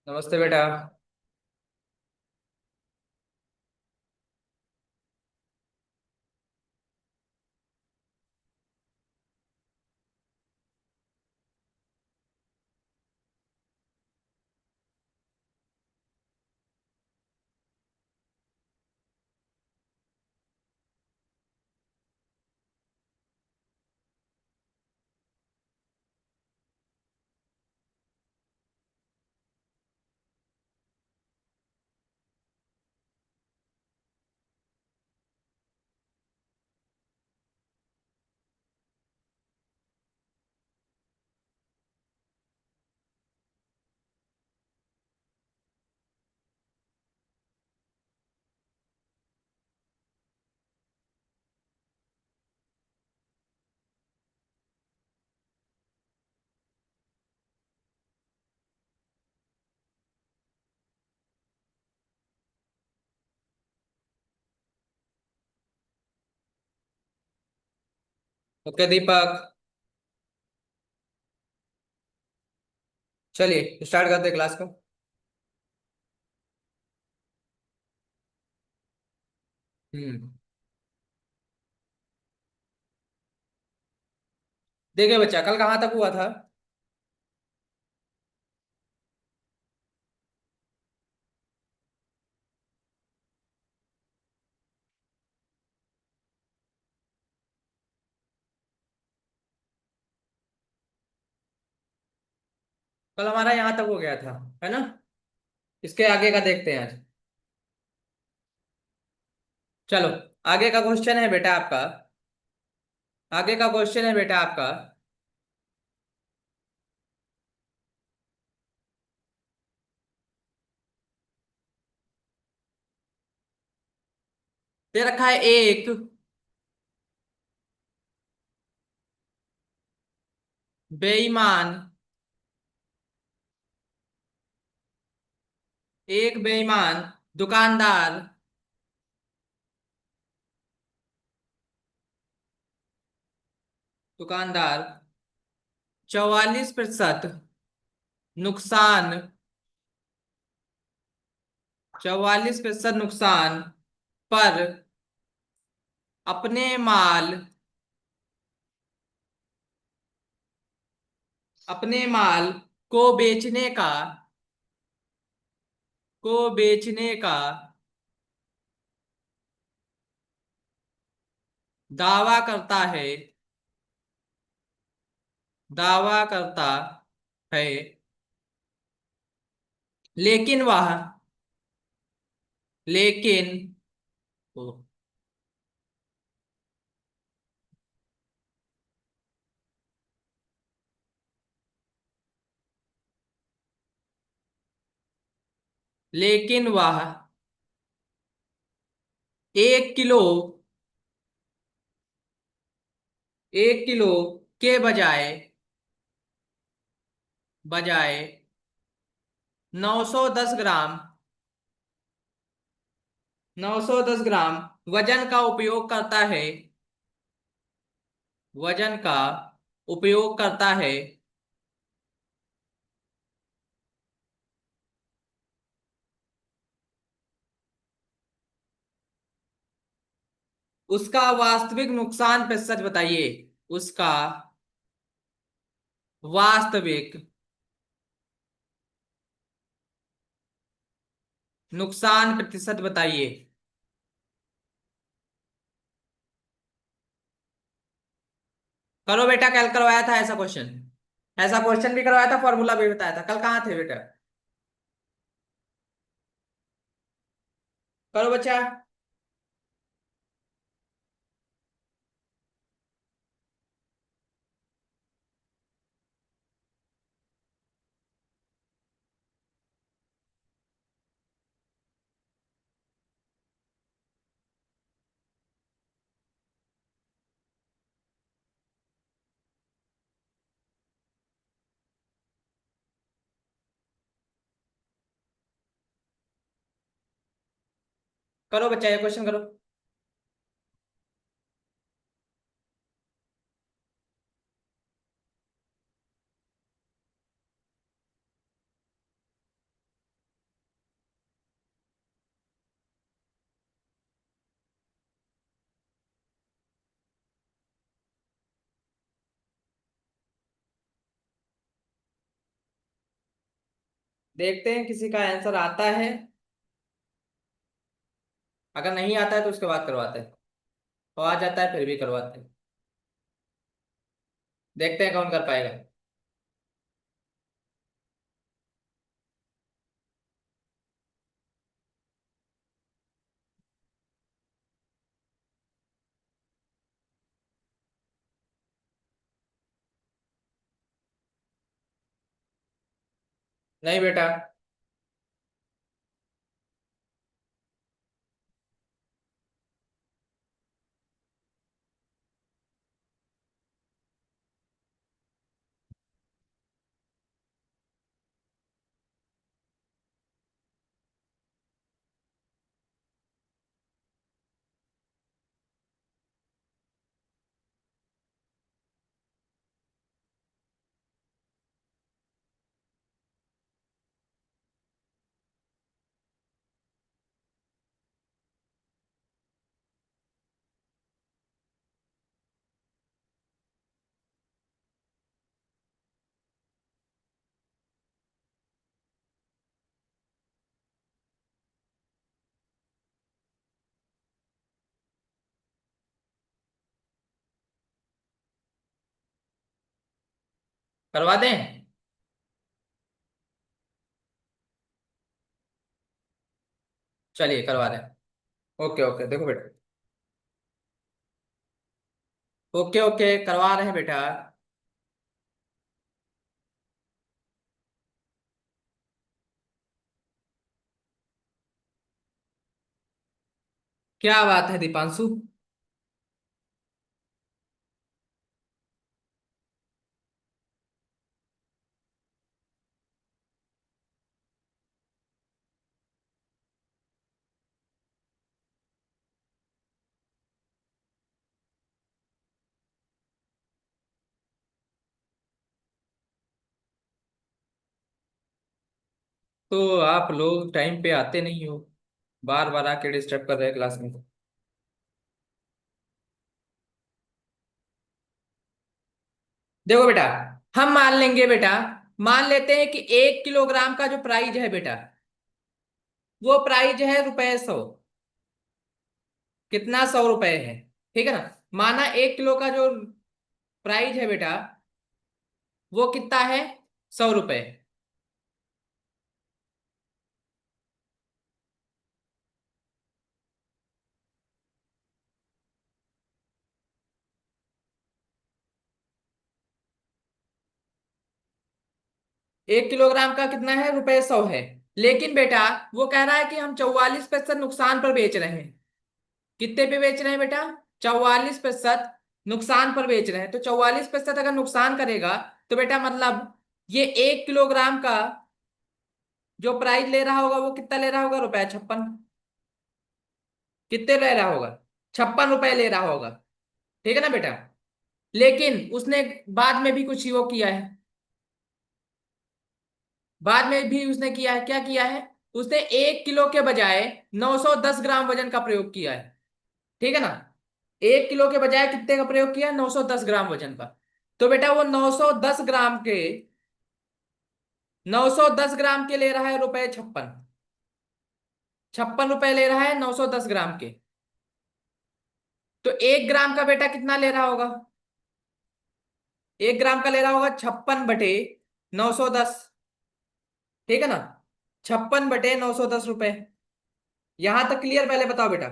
नमस्ते बेटा। ओके दीपक, चलिए स्टार्ट करते हैं क्लास को। हम्म। देखिए बच्चा, कल कहाँ तक हुआ था? कल हमारा यहाँ तक हो गया था, है ना? इसके आगे का देखते हैं आज। चलो, आगे का क्वेश्चन है बेटा आपका। आगे का क्वेश्चन है बेटा आपका। दे रखा है एक बेईमान। एक बेईमान दुकानदार दुकानदार 44% नुकसान, 44% नुकसान पर अपने माल अपने माल को बेचने का को बेचने का दावा करता है दावा करता है। लेकिन वह लेकिन ओ, लेकिन वह 1 किलो 1 किलो के बजाय 910 ग्राम 910 ग्राम वजन का उपयोग करता है वजन का उपयोग करता है। उसका वास्तविक नुकसान प्रतिशत बताइए। उसका वास्तविक नुकसान प्रतिशत बताइए। करो बेटा, कल करवाया था ऐसा क्वेश्चन। ऐसा क्वेश्चन भी करवाया था, फॉर्मूला भी बताया था। कल कहाँ थे बेटा? करो बच्चा। करो बच्चा, ये क्वेश्चन करो। देखते हैं किसी का आंसर आता है। अगर नहीं आता है तो उसके बाद करवाते हैं, और आ जाता है फिर भी करवाते हैं। देखते हैं कौन कर पाएगा। नहीं बेटा। करवा दें? चलिए करवा दें। ओके ओके, देखो बेटा। ओके ओके, करवा रहे हैं बेटा। क्या बात है दीपांशु। तो आप लोग टाइम पे आते नहीं हो, बार बार आके डिस्टर्ब कर रहे हैं क्लास में। देखो बेटा, हम मान लेंगे बेटा, मान लेते हैं कि 1 किलोग्राम का जो प्राइस है बेटा, वो प्राइस है रुपए 100। कितना? 100 रुपए है। ठीक है ना। माना 1 किलो का जो प्राइस है बेटा, वो कितना है? 100 रुपए। 1 किलोग्राम का कितना है? रुपए 100 है। लेकिन बेटा, वो कह रहा है कि हम 44% नुकसान पर बेच रहे हैं। कितने पे बेच रहे हैं बेटा? 44% नुकसान पर बेच रहे हैं। तो 44% अगर नुकसान करेगा, तो बेटा मतलब ये 1 किलोग्राम का जो प्राइस ले रहा होगा, वो कितना ले रहा होगा? रुपए 56। कितने ले रहा होगा? 56 रुपए ले रहा होगा। ठीक है ना बेटा। लेकिन उसने बाद में भी कुछ वो किया है। बाद में भी उसने किया है, क्या किया है? उसने 1 किलो के बजाय 910 ग्राम वजन का प्रयोग किया है। ठीक है ना। 1 किलो के बजाय कितने का प्रयोग किया? 910 ग्राम वजन का। तो बेटा वो 910 ग्राम के ले रहा है रुपए 56। 56 रुपए ले रहा है 910 ग्राम के। तो 1 ग्राम का बेटा कितना ले रहा होगा? 1 ग्राम का ले रहा होगा 56/910। ठीक है ना। 56/910 रुपए। यहां तक क्लियर? पहले बताओ बेटा।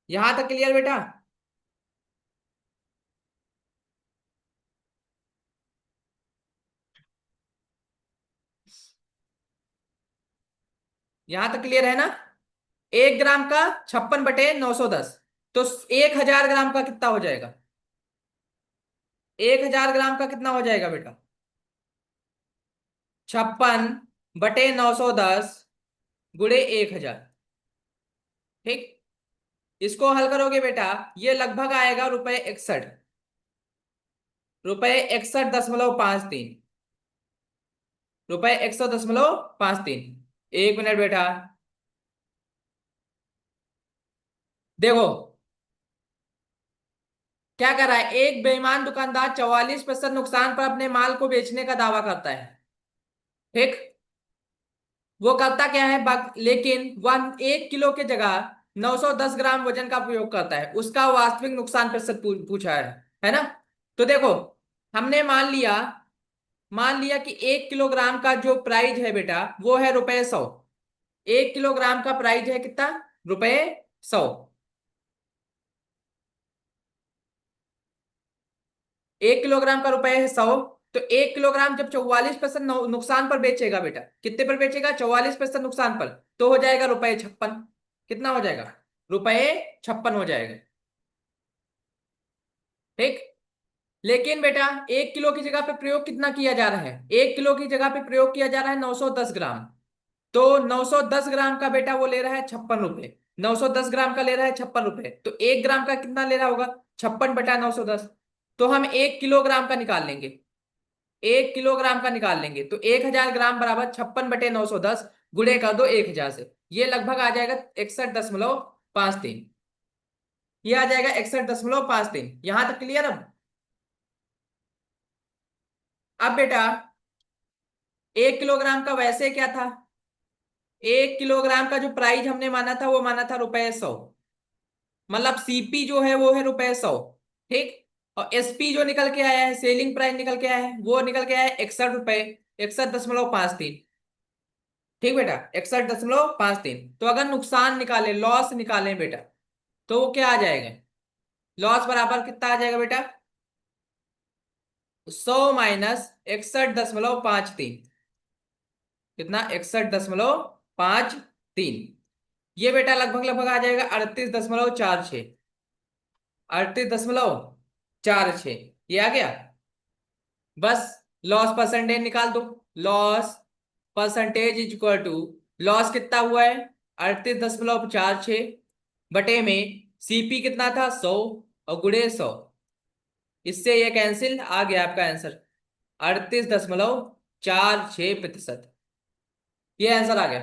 यहां तक क्लियर बेटा? यहां तक क्लियर है ना? 1 ग्राम का 56/910। तो 1,000 ग्राम का कितना हो जाएगा? 1,000 ग्राम का कितना हो जाएगा बेटा? 56/910 गुणे 1,000। ठीक। इसको हल करोगे बेटा, ये लगभग आएगा रुपए 61। रुपए 61.53। रुपए 61.53। 1 मिनट बेटा। देखो क्या कर रहा है, एक बेईमान दुकानदार 44% नुकसान पर अपने माल को बेचने का दावा करता है। ठीक। वो करता क्या है लेकिन वह 1 किलो की जगह 910 ग्राम वजन का प्रयोग करता है, उसका वास्तविक नुकसान प्रतिशत पूछा है ना। तो देखो, हमने मान लिया कि 1 किलोग्राम का जो प्राइस है बेटा वो है रुपए 100। 1 किलोग्राम का प्राइस है कितना? रुपए 100। 1 किलोग्राम का रुपए 100। तो 1 किलोग्राम जब 44% नुकसान पर बेचेगा बेटा, कितने पर बेचेगा? 44% नुकसान पर। तो हो जाएगा रुपए 56। कितना हो जाएगा? रुपए 56 हो जाएगा। ठीक। लेकिन बेटा 1 किलो की जगह पे प्रयोग कितना किया जा रहा है? 1 किलो की जगह पे प्रयोग किया जा रहा है 910 ग्राम। तो 910 ग्राम का बेटा वो ले रहा है 56 रुपए। 910 ग्राम का ले रहा है 56 रुपए, तो 1 ग्राम का कितना ले रहा होगा? 56/910। तो हम 1 किलोग्राम का निकाल लेंगे। 1 किलोग्राम का निकाल लेंगे तो 1000 ग्राम बराबर 56/910, गुणे कर दो 1000 से। ये लगभग आ जाएगा 61.53। ये आ जाएगा 61.53। यहां तक क्लियर? अब बेटा 1 किलोग्राम का वैसे क्या था? 1 किलोग्राम का जो प्राइस हमने माना था वो माना था रुपए 100। मतलब सीपी जो है वो है रुपए 100। ठीक। और एसपी जो निकल के आया है, सेलिंग प्राइस निकल के आया है, वो निकल के आया है 61 रुपए, 61.53। ठीक बेटा, 61.53। तो अगर नुकसान निकाले, लॉस निकालें बेटा, तो वो क्या आ जाएगा? लॉस बराबर कितना आ जाएगा बेटा? 100 - 61.53। कितना? 61.53। ये बेटा लगभग लगभग आ जाएगा 38.46। 38.46 ये आ गया। बस लॉस परसेंटेज निकाल दो। Loss percentage is equal to, loss कितना हुआ है? 38.46 बटे में सीपी कितना था? 100 और गुणे 100। इससे ये कैंसिल, आ गया आपका आंसर 38.46%। ये आंसर आ गया।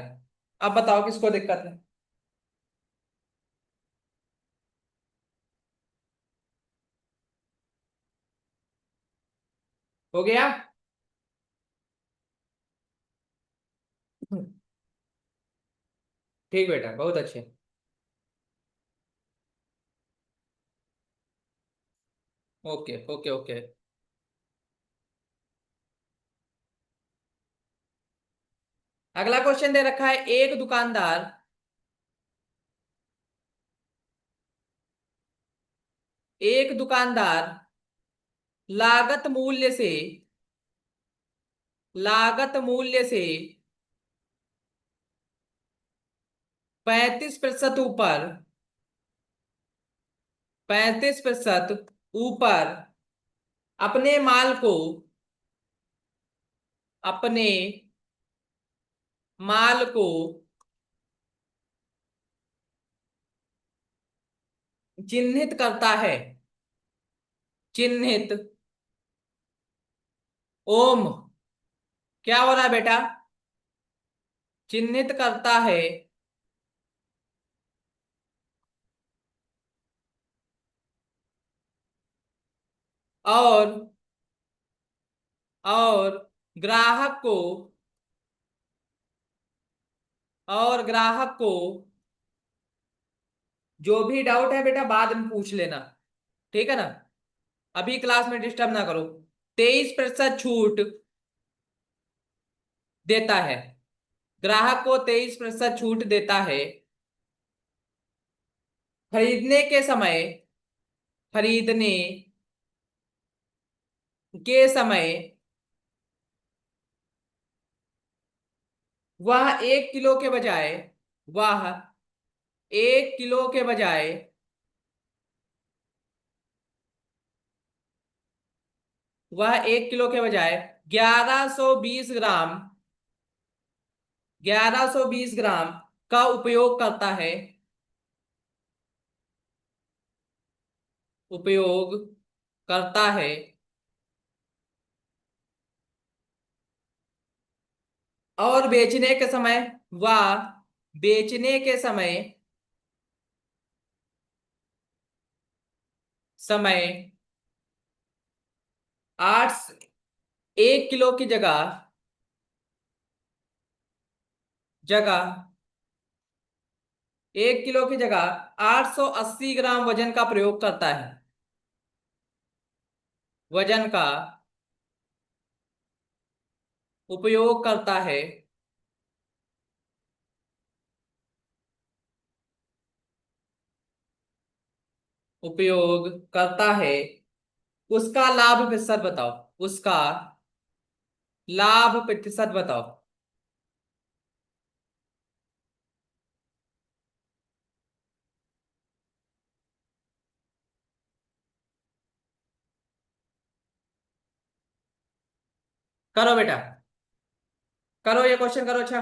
अब बताओ किसको दिक्कत है? हो गया। ठीक बेटा, बहुत अच्छे। Okay okay okay. अगला क्वेश्चन दे रखा है, एक दुकानदार लागत मूल्य से लागत मूल्य से 35% ऊपर, 35% ऊपर अपने माल को अपने माल को चिन्हित करता है। चिन्हित। ओम। क्या हो रहा है बेटा? चिन्हित करता है और और ग्राहक को ग्राहक को जो भी डाउट है बेटा बाद में पूछ लेना। ठीक है ना? अभी क्लास में डिस्टर्ब ना करो। 23% छूट देता है। ग्राहक को 23% छूट देता है। खरीदने के समय खरीदने के समय वह 1 किलो के बजाय वह 1 किलो के बजाय 1120 ग्राम 1120 ग्राम का उपयोग करता है। उपयोग करता है। और वह बेचने के समय 8 1 किलो की जगह जगह 1 किलो की जगह 880 ग्राम वजन का प्रयोग करता है। वजन का उपयोग करता है। उपयोग करता है। उसका लाभ प्रतिशत बताओ। उसका लाभ प्रतिशत बताओ। करो बेटा, करो ये क्वेश्चन करो। अच्छा,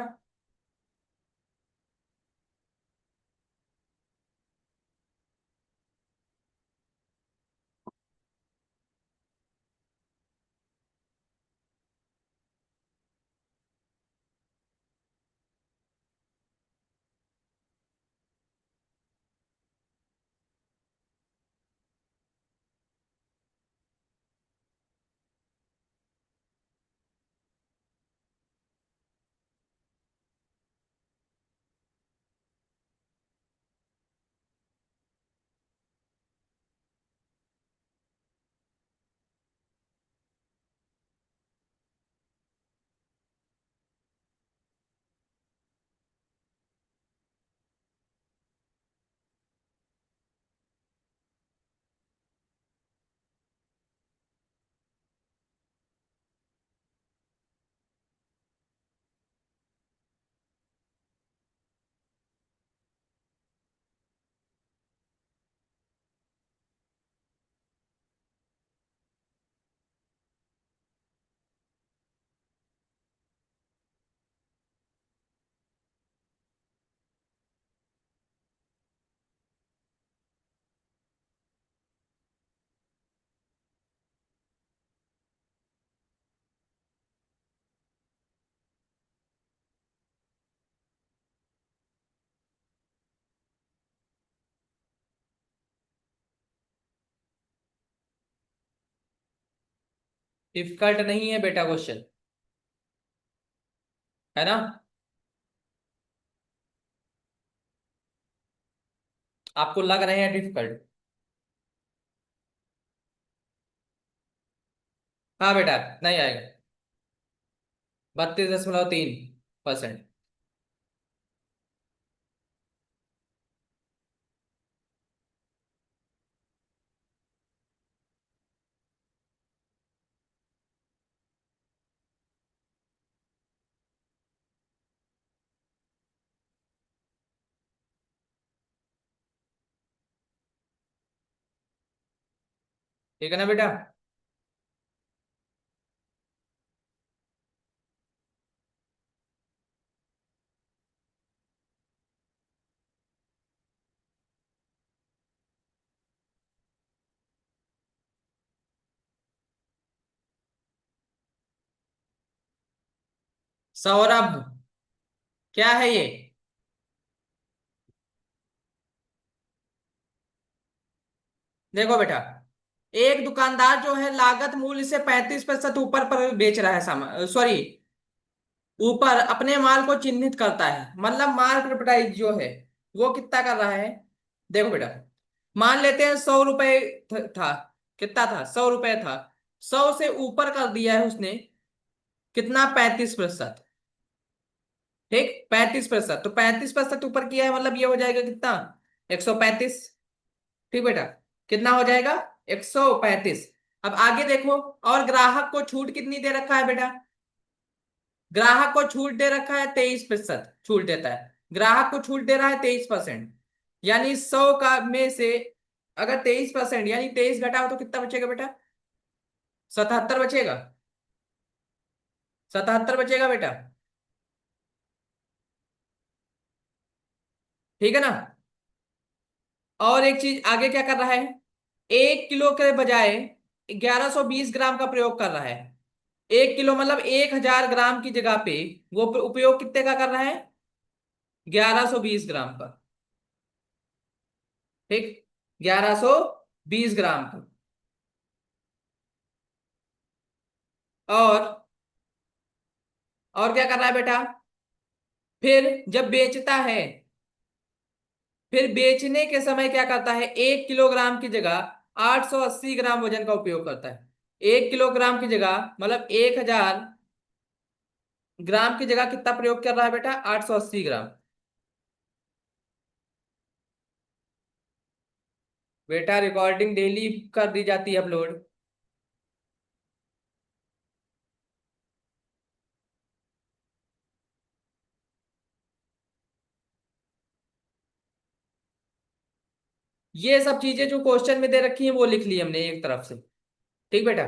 डिफिकल्ट नहीं है बेटा क्वेश्चन, है ना? आपको लग रहे हैं डिफिकल्ट? हाँ बेटा, नहीं आएगा। 32.3%। ठीक है ना बेटा? सौरभ, क्या है ये? देखो बेटा, एक दुकानदार जो है लागत मूल्य से 35% ऊपर पर बेच रहा है सामान, सॉरी, ऊपर अपने माल को चिन्हित करता है, मतलब मार्केट प्राइस जो है वो कितना कर रहा है। देखो बेटा, मान लेते हैं 100 रुपए था। कितना था? 100 रुपए था। 100 से ऊपर कर दिया है उसने। कितना? 35%। ठीक, 35%, तो 35% ऊपर किया है, मतलब ये हो जाएगा कितना? 135। ठीक बेटा, कितना हो जाएगा? 135। अब आगे देखो, और ग्राहक को छूट कितनी दे रखा है बेटा? ग्राहक को छूट दे रखा है 23% छूट देता है। ग्राहक को छूट दे रहा है 23%, यानी 100 का में से अगर 23%, यानी 23 घटाओ तो कितना बचेगा बेटा? 77 बचेगा। 77 बचेगा बेटा। ठीक है ना? और एक चीज आगे क्या कर रहा है, 1 किलो के बजाय 1120 ग्राम का प्रयोग कर रहा है। 1 किलो मतलब 1000 ग्राम की जगह पे वो उपयोग कितने का कर रहा है? 1120 ग्राम का। ठीक, 1120 ग्राम का। और क्या कर रहा है बेटा? फिर जब बेचता है, फिर बेचने के समय क्या करता है, 1 किलोग्राम की जगह 880 ग्राम वजन का उपयोग करता है। 1 किलोग्राम की जगह मतलब 1000 ग्राम की जगह कितना प्रयोग कर रहा है बेटा, 880 ग्राम। बेटा रिकॉर्डिंग डेली कर दी जाती है अपलोड। ये सब चीजें जो क्वेश्चन में दे रखी हैं वो लिख ली हमने एक तरफ से। ठीक बेटा।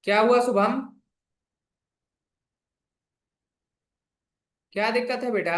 क्या हुआ शुभम, क्या दिक्कत है बेटा?